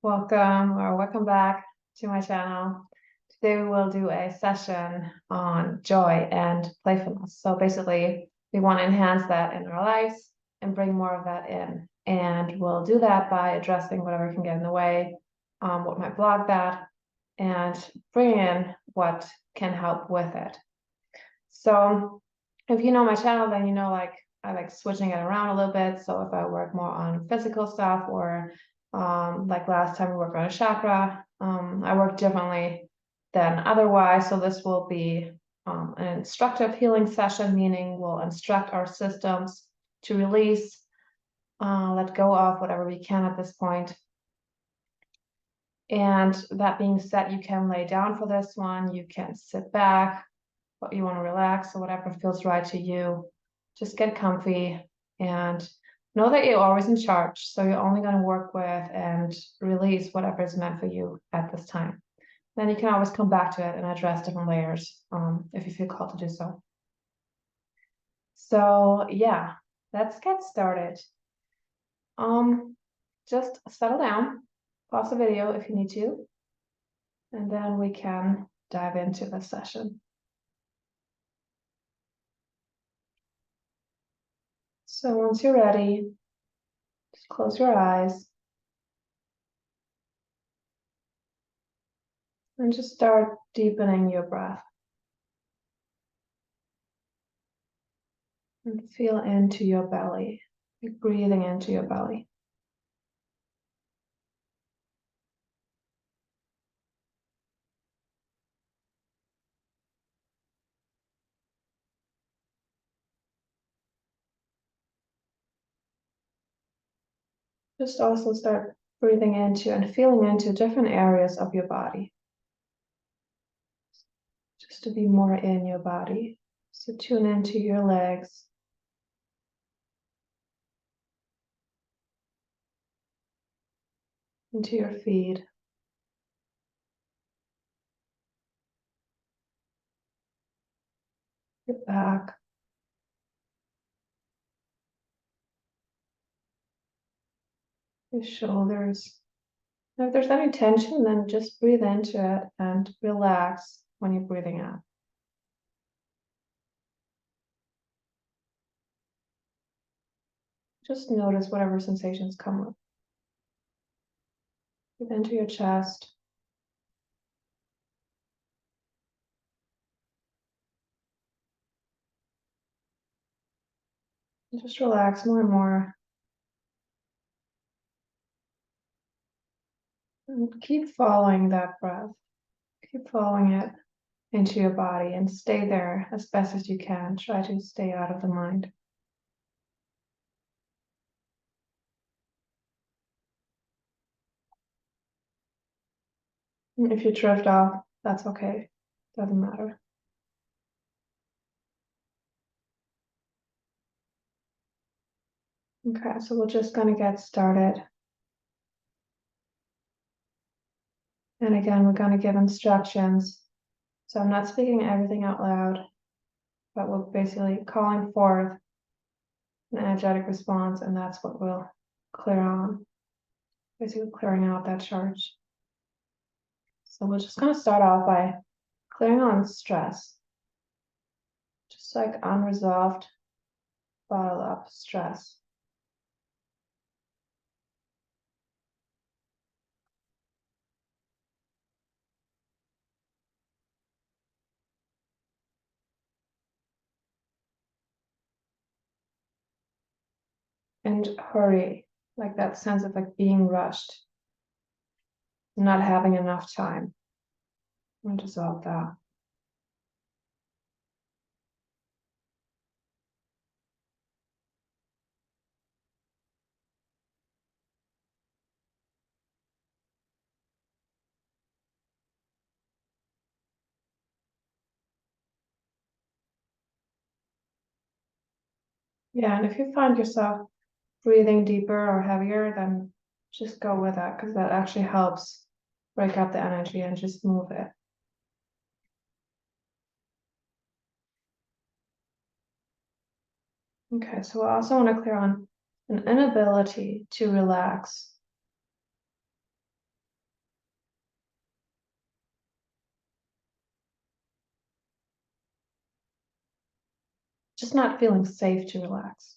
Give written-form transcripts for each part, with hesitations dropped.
Welcome or welcome back to my channel. Today we will do a session on joy and playfulness. So basically, we want to enhance that in our lives and bring more of that in. And we'll do that by addressing whatever can get in the way, what might block that, and bring in what can help with it. So if you know my channel, then you know I like switching it around a little bit. So if I work more on physical stuff or like last time we worked on a chakra, I work differently than otherwise. So this will be an instructive healing session, meaning we'll instruct our systems to release, let go of whatever we can at this point. And that being said, you can lay down for this one, you can sit back, but you want to relax or whatever feels right to you. Just get comfy and know that you're always in charge. So you're only going to work with and release whatever is meant for you at this time. Then you can always come back to it and address different layers if you feel called to do so. So yeah, let's get started. Just settle down, pause the video if you need to, and then we can dive into the session. So once you're ready, just close your eyes and just start deepening your breath. And feel into your belly, breathing into your belly. Just also start breathing into and feeling into different areas of your body. Just to be more in your body. So tune into your legs. Into your feet. Your back. Your shoulders. And if there's any tension, then just breathe into it and relax when you're breathing out. Just notice whatever sensations come up. Breathe into your chest. And just relax more and more. And keep following that breath. Keep following it into your body and stay there as best as you can. Try to stay out of the mind. And if you drift off, that's okay. Doesn't matter. Okay, so we're just going to get started. And again, we're going to give instructions. So I'm not speaking everything out loud, but we're basically calling forth an energetic response, and that's what we'll clear on. Basically clearing out that charge. So we're just going to start off by clearing on stress. Just like unresolved, bottle up stress. And hurry, like that sense of like being rushed, not having enough time. And dissolve that. Yeah, and if you find yourself breathing deeper or heavier, then just go with that, because that actually helps break up the energy and just move it. Okay, so I also want to clear on an inability to relax just not feeling safe to relax.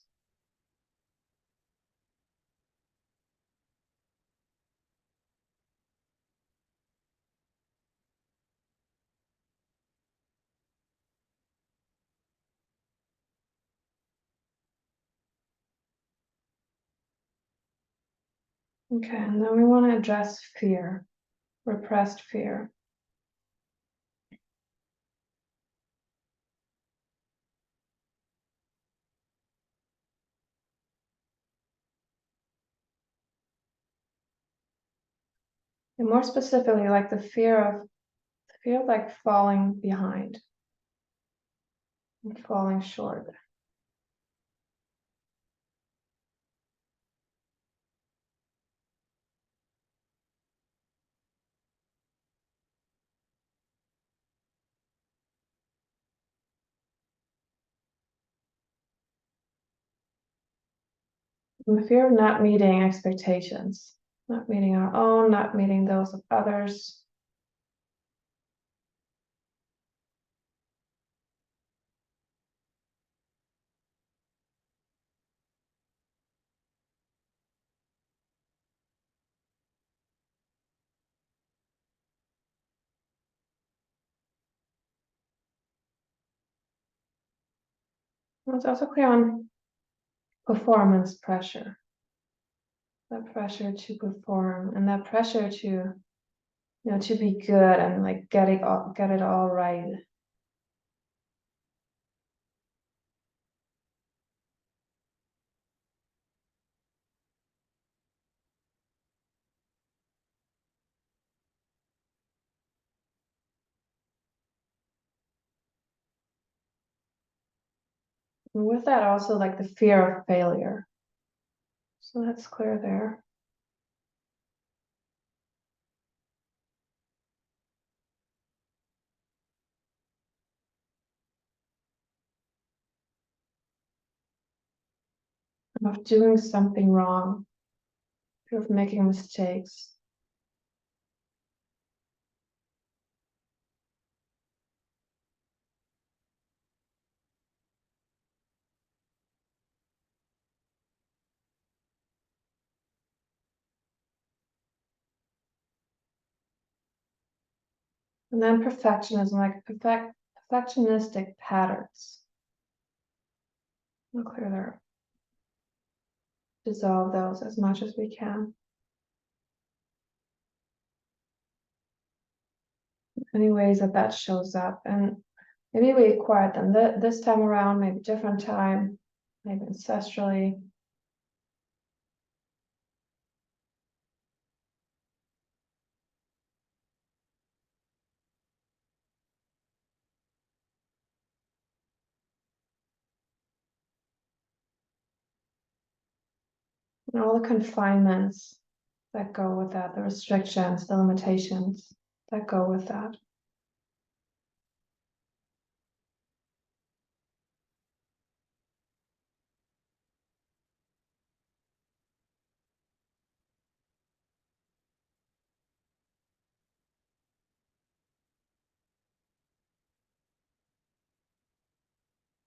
Okay, and then we want to address fear, repressed fear. And more specifically, like the fear of like falling behind and falling short. And the fear of not meeting expectations, not meeting our own, not meeting those of others. And it's also clear on performance pressure, that pressure to perform and that pressure to, to be good and like get it all right. And with that also like the fear of failure. So that's clear there. Of doing something wrong, fear of making mistakes. And then perfectionism, like perfectionistic patterns. We'll clear there. Dissolve those as much as we can. Any ways that shows up, and maybe we acquired them this time around, maybe different time, maybe ancestrally. And all the confinements that go with that, the restrictions, the limitations that go with that.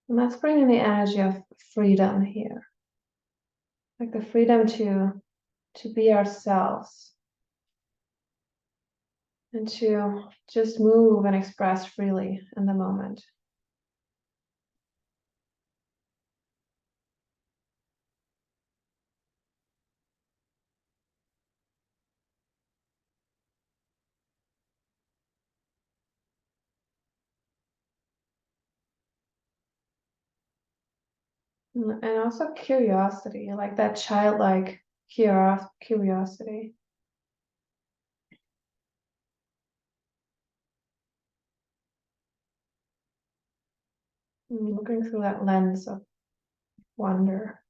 And let's bring in the energy of freedom here. Like the freedom to be ourselves and to just move and express freely in the moment. And also curiosity, like that childlike curiosity. Looking through that lens of wonder.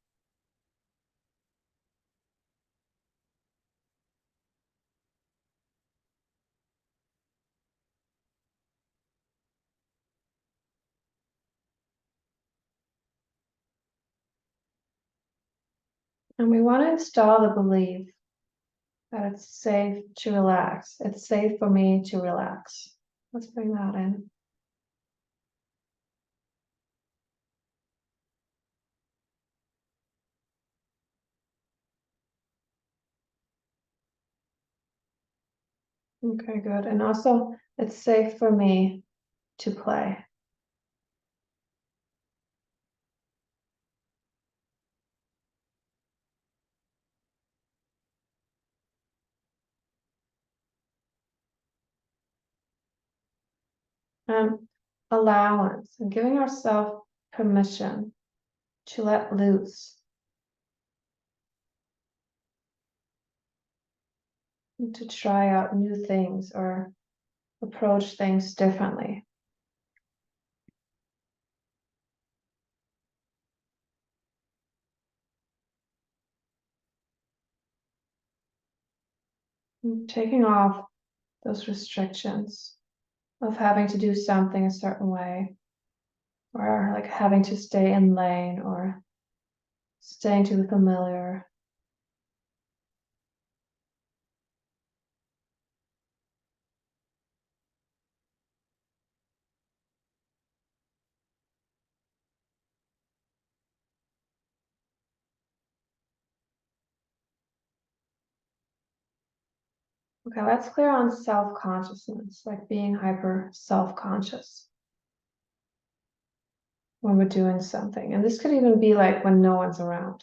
And we want to install the belief that it's safe to relax. It's safe for me to relax. Let's bring that in. Okay, good. And also, it's safe for me to play. And allowance and giving ourselves permission to let loose, and to try out new things or approach things differently. And taking off those restrictions of having to do something a certain way, or like having to stay in lane or staying to the familiar. Okay, let's clear on self-consciousness, like being hyper self-conscious when we're doing something. And this could even be like when no one's around.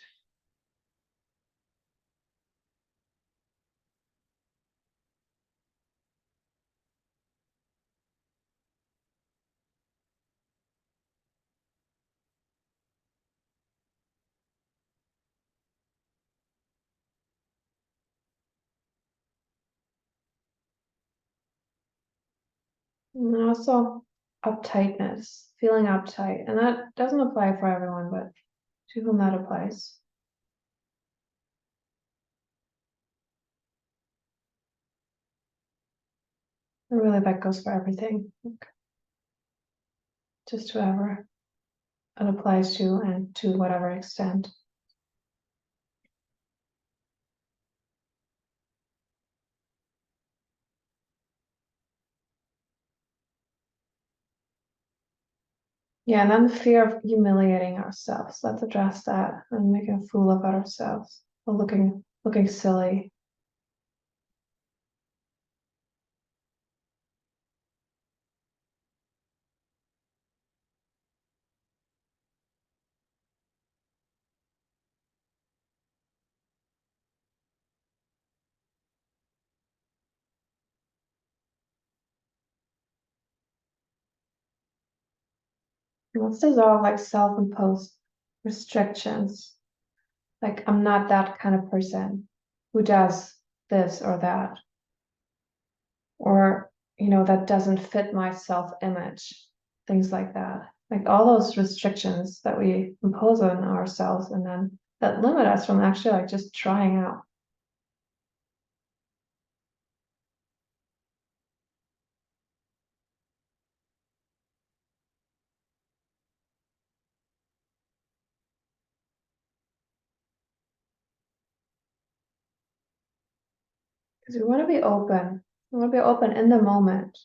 And also uptightness, feeling uptight. And that doesn't apply for everyone, but to whom that applies. And really that goes for everything. Just whoever it applies to and to whatever extent. Yeah, and then the fear of humiliating ourselves. Let's address that and making a fool of ourselves or looking silly. And let's dissolve like self-imposed restrictions. Like I'm not that kind of person who does this or that, or that doesn't fit my self-image, things like that. Like all those restrictions that we impose on ourselves and then that limit us from actually like just trying out. Because we want to be open. We want to be open in the moment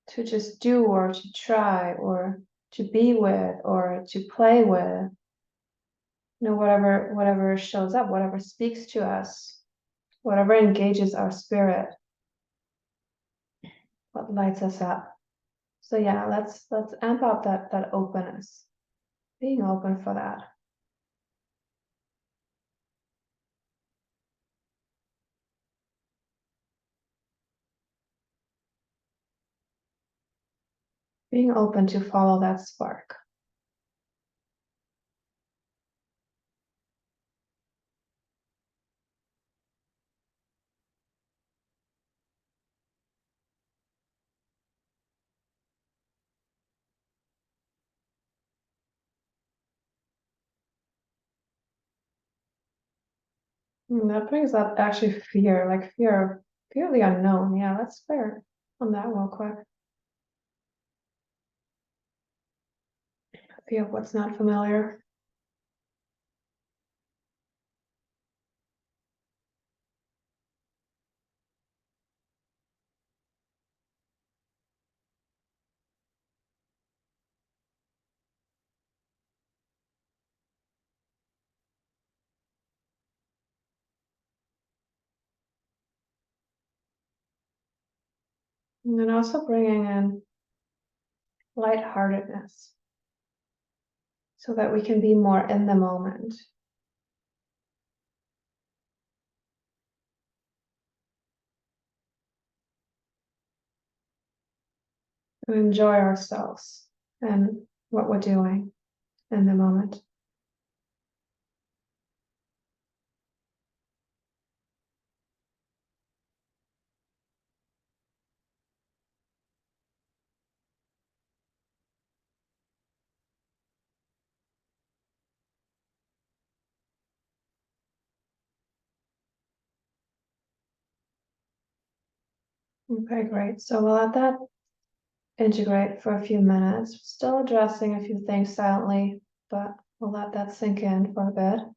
to just do or to try or to be with or to play with, whatever shows up, whatever speaks to us, whatever engages our spirit, what lights us up. So yeah, let's amp up that openness, being open for that. Being open to follow that spark. And that brings up actually fear, like fear of the unknown. Yeah, let's clear on that real quick. Fear of what's not familiar. And then also bringing in lightheartedness so that we can be more in the moment. And enjoy ourselves and what we're doing in the moment. Okay, great. So we'll let that integrate for a few minutes, still addressing a few things silently, but we'll let that sink in for a bit.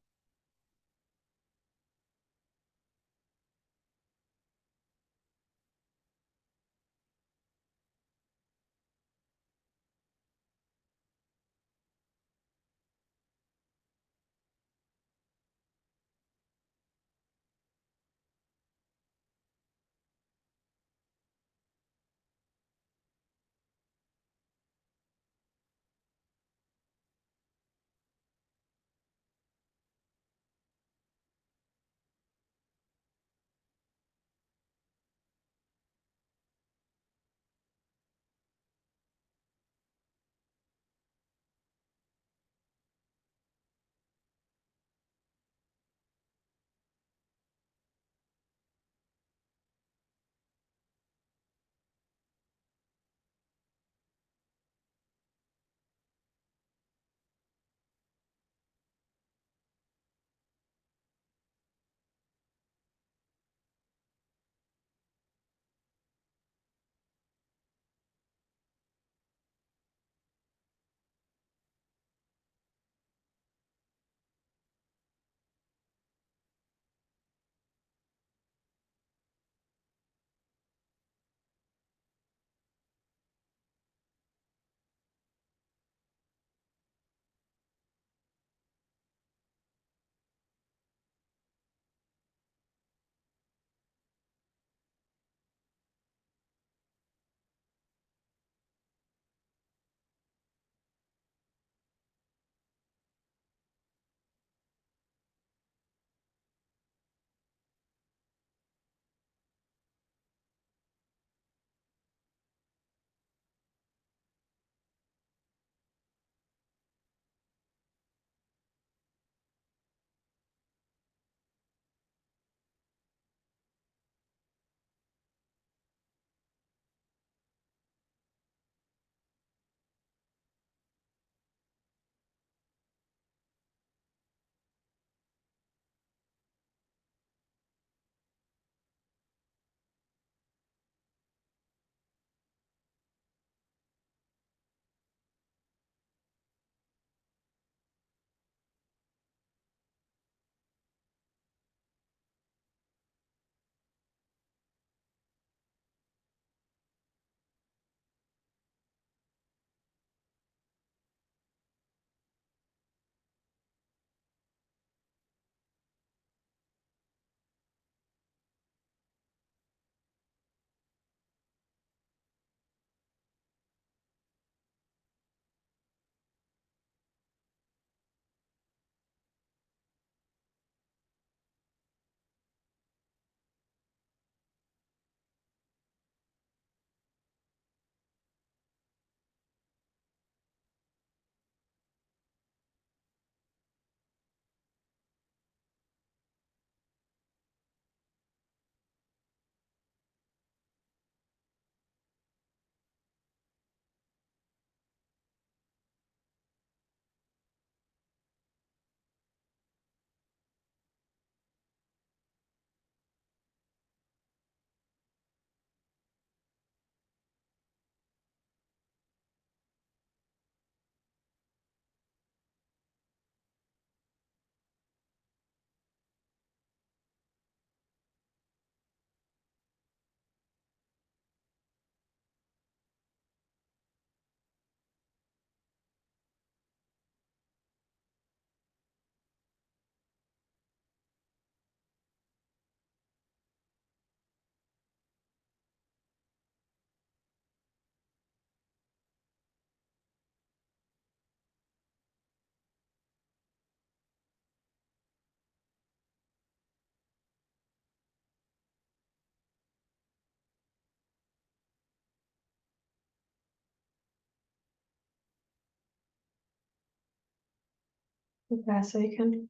Okay, so you can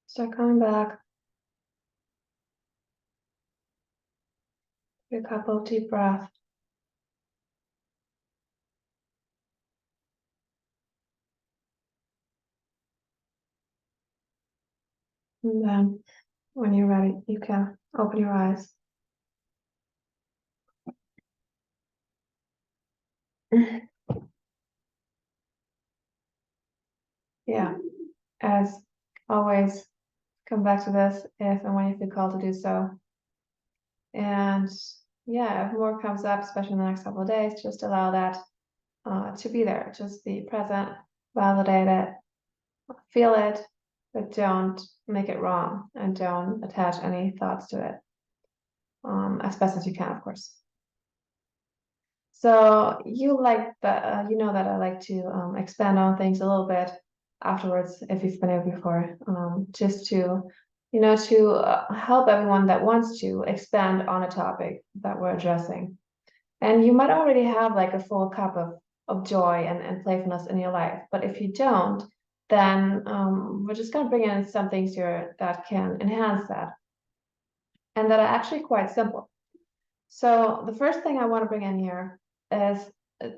start coming back. A couple of deep breaths. And then when you're ready, you can open your eyes. Yeah, as always, come back to this if and when you feel called to do so. And yeah, if more comes up, especially in the next couple of days, just allow that to be there. Just be present, validate it, feel it, but don't make it wrong and don't attach any thoughts to it, as best as you can, of course. So you like that, you know that I like to expand on things a little bit afterwards if you've been here before, just to, to help everyone that wants to expand on a topic that we're addressing. And you might already have like a full cup of joy and playfulness in your life, but if you don't, then we're just going to bring in some things here that can enhance that and that are actually quite simple. So the first thing I want to bring in here is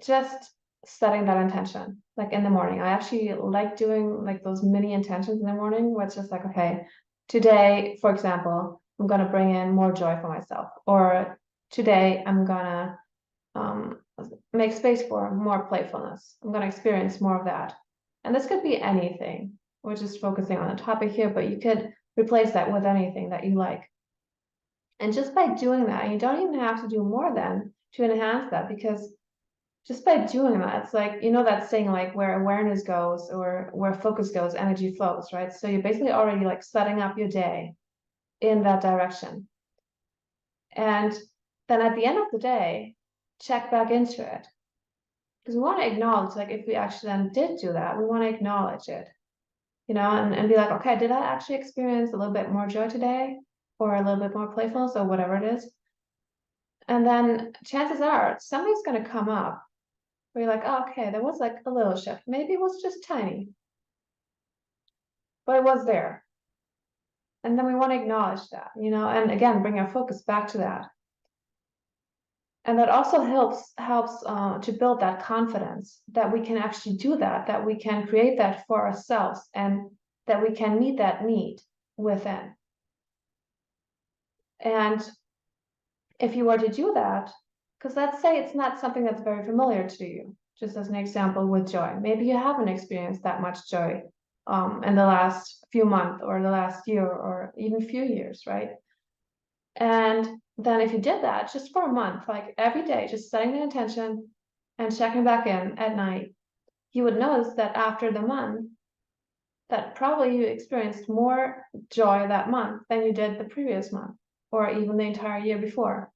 just setting that intention, like in the morning. I actually like doing like those mini intentions in the morning where it's just like, okay, today, for example, I'm going to bring in more joy for myself, or today I'm going to make space for more playfulness. I'm going to experience more of that. And this could be anything. We're just focusing on a topic here, but you could replace that with anything that you like. And just by doing that, you don't even have to do more than to enhance that, because just by doing that, it's like, that saying, like where awareness goes or where focus goes, energy flows, right? So you're basically already like setting up your day in that direction. And then at the end of the day, check back into it. Because we want to acknowledge, like if we actually then did do that, we want to acknowledge it, and be like, okay, did I actually experience a little bit more joy today? Or a little bit more playfulness, or whatever it is. And then chances are something's going to come up where you're like, oh, okay, there was like a little shift. Maybe it was just tiny, but it was there. And then we want to acknowledge that, and again, bring our focus back to that. And that also helps to build that confidence that we can actually do that we can create that for ourselves, and that we can meet that need within. And if you were to do that, because let's say it's not something that's very familiar to you, just as an example with joy. Maybe you haven't experienced that much joy in the last few months or the last year or even few years, right? And then if you did that just for a month, like every day, just setting the intention and checking back in at night, you would notice that after the month, that probably you experienced more joy that month than you did the previous month or even the entire year before.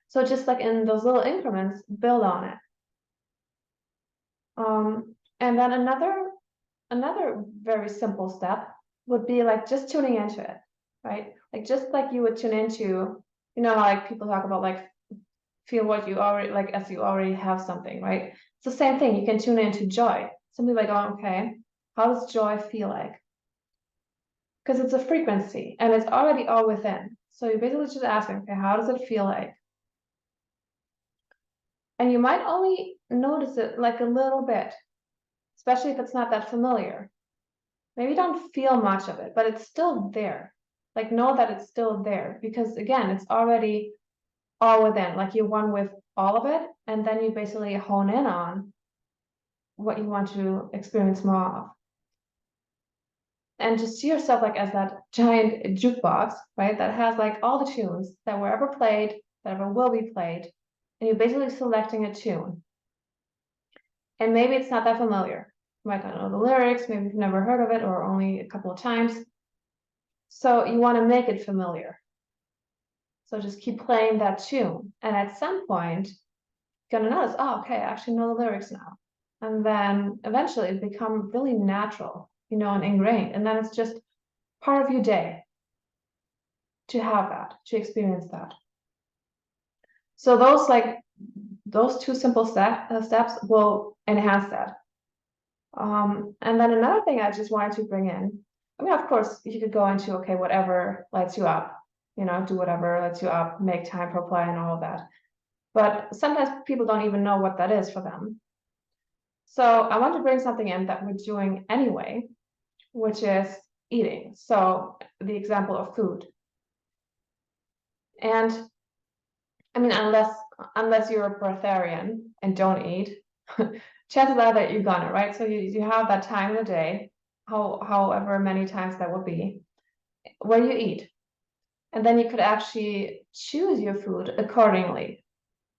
So just like in those little increments, build on it. And then another very simple step would be like just tuning into it, right? Like just like you would tune into, like people talk about like feel what you already like as you already have something, right? It's the same thing. You can tune into joy. Simply like, oh, okay, how does joy feel like? Because it's a frequency and it's already all within. So you're basically just asking, okay, how does it feel like? And you might only notice it like a little bit, especially if it's not that familiar. Maybe you don't feel much of it, but it's still there. Like know that it's still there, because again, it's already all within, like you're one with all of it, and then you basically hone in on what you want to experience more of. And just see yourself like as that giant jukebox, right? That has like all the tunes that were ever played, that ever will be played, and you're basically selecting a tune. And maybe it's not that familiar. You might not know the lyrics, maybe you've never heard of it or only a couple of times. So you want to make it familiar. So just keep playing that tune. And at some point, you're going to notice, oh, okay, I actually know the lyrics now. And then eventually it become really natural, and ingrained. And then it's just part of your day to have that, to experience that. So those two simple steps will enhance that. And then another thing I just wanted to bring in, I mean, of course, you could go into, okay, whatever lights you up, do whatever lights you up, make time for play and all of that. But sometimes people don't even know what that is for them. So I want to bring something in that we're doing anyway, which is eating. So the example of food. And I mean, unless you're a breatharian and don't eat, chances are that you're gonna, right? So you have that time in the day, however many times that will be, where you eat. And then you could actually choose your food accordingly.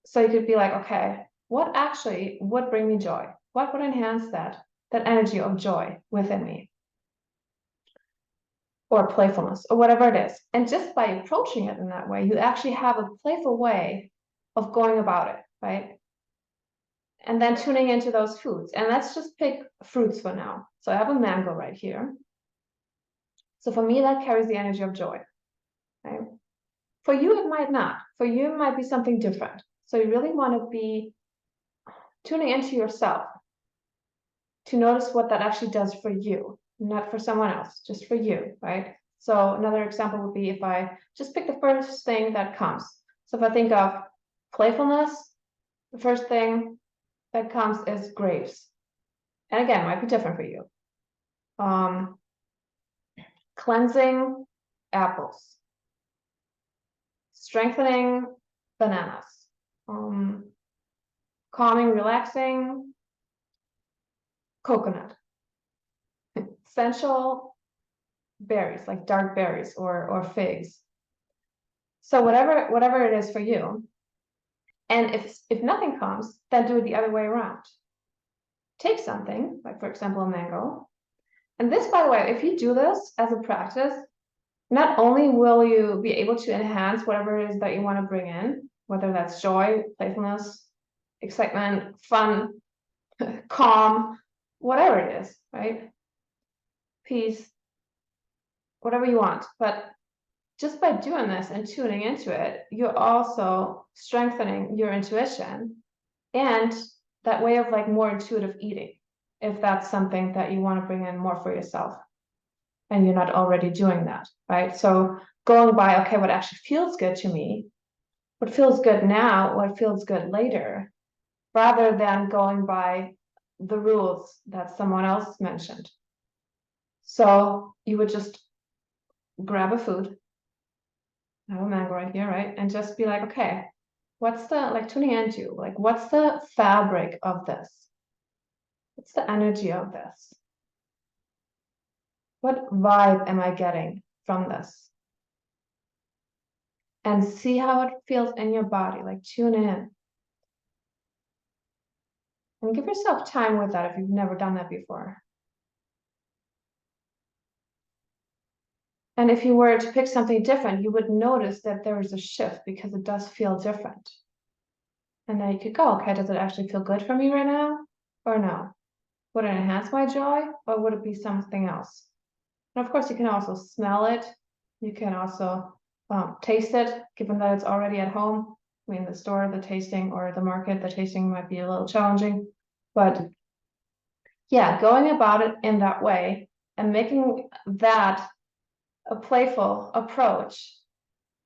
So you could be like, okay, what actually would bring me joy? What would enhance that energy of joy within me? Or playfulness, or whatever it is. And just by approaching it in that way, you actually have a playful way of going about it, right? And then tuning into those foods. And let's just pick fruits for now. So I have a mango right here. So for me, that carries the energy of joy, right? For you, it might not. For you, it might be something different. So you really want to be tuning into yourself to notice what that actually does for you, not for someone else, just for you, right? So another example would be if I just pick the first thing that comes. So if I think of playfulness, the first thing that comes is grapes. And again, it might be different for you. Cleansing, apples. Strengthening, bananas. Calming, relaxing, coconut. Essential, berries, like dark berries or figs. So whatever it is for you. And if nothing comes, then do it the other way around. Take something, like for example, a mango. And this, by the way, if you do this as a practice, not only will you be able to enhance whatever it is that you want to bring in, whether that's joy, playfulness, excitement, fun, calm, whatever it is, right? Peace, whatever you want. But just by doing this and tuning into it, you're also strengthening your intuition and that way of like more intuitive eating, if that's something that you want to bring in more for yourself and you're not already doing that, right? So going by, okay, what actually feels good to me, what feels good now, what feels good later, rather than going by the rules that someone else mentioned. So you would just grab a food, I have a mango right here, right? And just be like, okay, what's the, like tuning into, like, what's the fabric of this? What's the energy of this? What vibe am I getting from this? And see how it feels in your body, like tune in. And give yourself time with that if you've never done that before. And if you were to pick something different, you would notice that there is a shift because it does feel different. And then you could go, okay, does it actually feel good for me right now? Or no? Would it enhance my joy or would it be something else? And of course, you can also smell it. You can also taste it, given that it's already at home. I mean, the store, the tasting, or the market, the tasting might be a little challenging. But yeah, going about it in that way and making that a playful approach.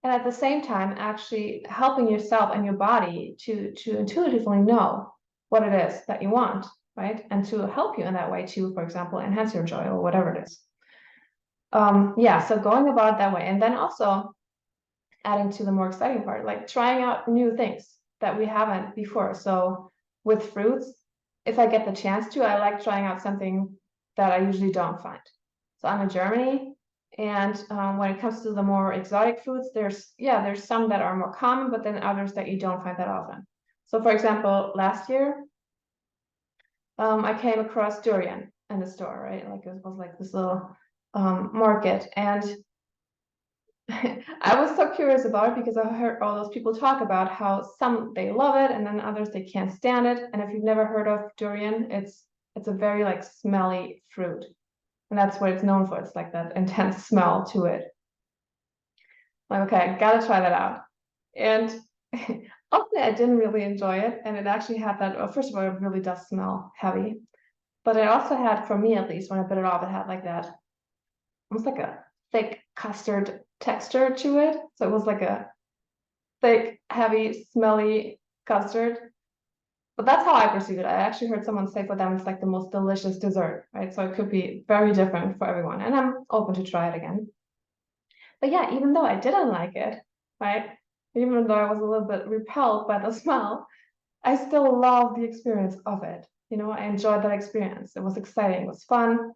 And at the same time, actually helping yourself and your body to intuitively know what it is that you want, right? And to help you in that way to, for example, enhance your joy or whatever it is. Yeah, so going about it that way. And then also adding to the more exciting part, like trying out new things that we haven't before. So with fruits, if I get the chance to, I like trying out something that I usually don't find. So I'm in Germany, and when it comes to the more exotic fruits, there's some that are more common, but then others that you don't find that often. So for example, last year, I came across durian in the store, right? Like it was like this little market, and I was so curious about it because I heard all those people talk about how some they love it and then others they can't stand it. And if you've never heard of durian, it's a very like smelly fruit. And that's what it's known for. It's like that intense smell to it. Like, okay, gotta try that out. And ultimately I didn't really enjoy it. And it actually had that, well, first of all, it really does smell heavy. but it also had, for me at least, when I bit it off, it had like that, almost like a thick custard texture to it. So it was like a thick, heavy, smelly custard. But that's how I perceive it. I actually heard someone say for them it's like the most delicious dessert, right? So it could be very different for everyone, and I'm open to try it again. But yeah, even though I didn't like it, right? Even though I was a little bit repelled by the smell, I still love the experience of it. You know, I enjoyed that experience. It was exciting, it was fun.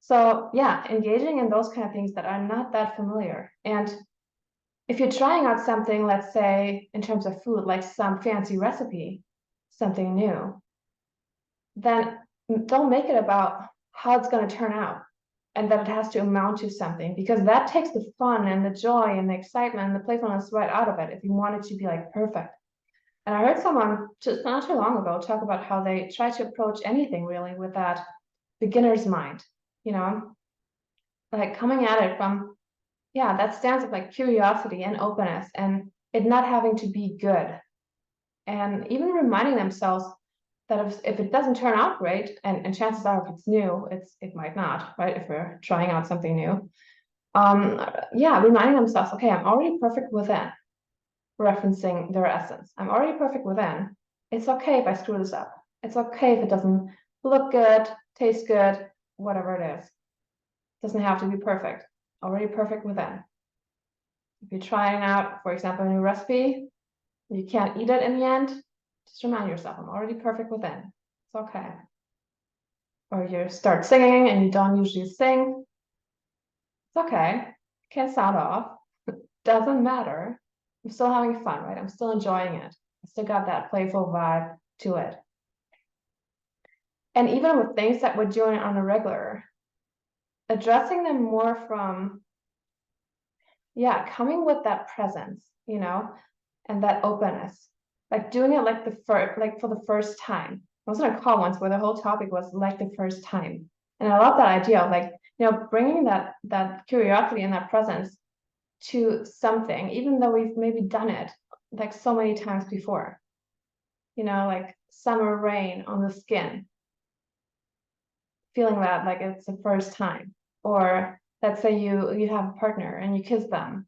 So yeah, engaging in those kind of things that are not that familiar. And if you're trying out something, let's say in terms of food, like some fancy recipe, something new, then don't make it about how it's going to turn out and that it has to amount to something, because that takes the fun and the joy and the excitement and the playfulness right out of it if you want it to be like perfect. And I heard someone just not too long ago talk about how they try to approach anything really with that beginner's mind, you know, like coming at it from, yeah, that stance of like curiosity and openness and it not having to be good. And even reminding themselves that if it doesn't turn out great, and chances are if it's new, it might not, right? If we're trying out something new. Yeah, reminding themselves, okay, I'm already perfect within, referencing their essence. I'm already perfect within. It's okay if I screw this up. It's okay if it doesn't look good, taste good, whatever it is. It doesn't have to be perfect. Already perfect within. If you're trying out, for example, a new recipe, you can't eat it in the end, just remind yourself, I'm already perfect within. It's okay. Or you start singing and you don't usually sing. It's okay. Can't sound off. Doesn't matter. I'm still having fun, right? I'm still enjoying it. I still got that playful vibe to it. And even with things that we're doing on a regular, addressing them more from, yeah, coming with that presence, you know, and that openness, like doing it like for the first time. I was on a call once where the whole topic was like the first time, and I love that idea of like, you know, bringing that curiosity and that presence to something, even though we've maybe done it like so many times before. You know, like summer rain on the skin, feeling that like it's the first time. Or let's say you have a partner and you kiss them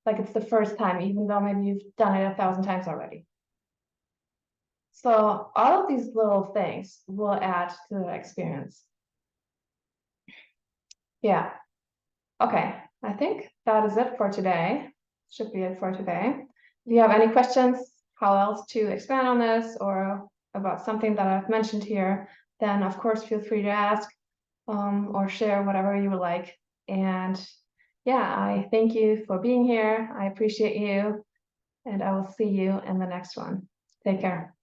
like it's the first time, even though maybe you've done it 1,000 times already. So all of these little things will add to the experience. Yeah. Okay. I think that is it for today. Should be it for today. If you have any questions, how else to expand on this or about something that I've mentioned here, then of course feel free to ask or share whatever you would like. And yeah, I thank you for being here. I appreciate you, and I will see you in the next one. Take care.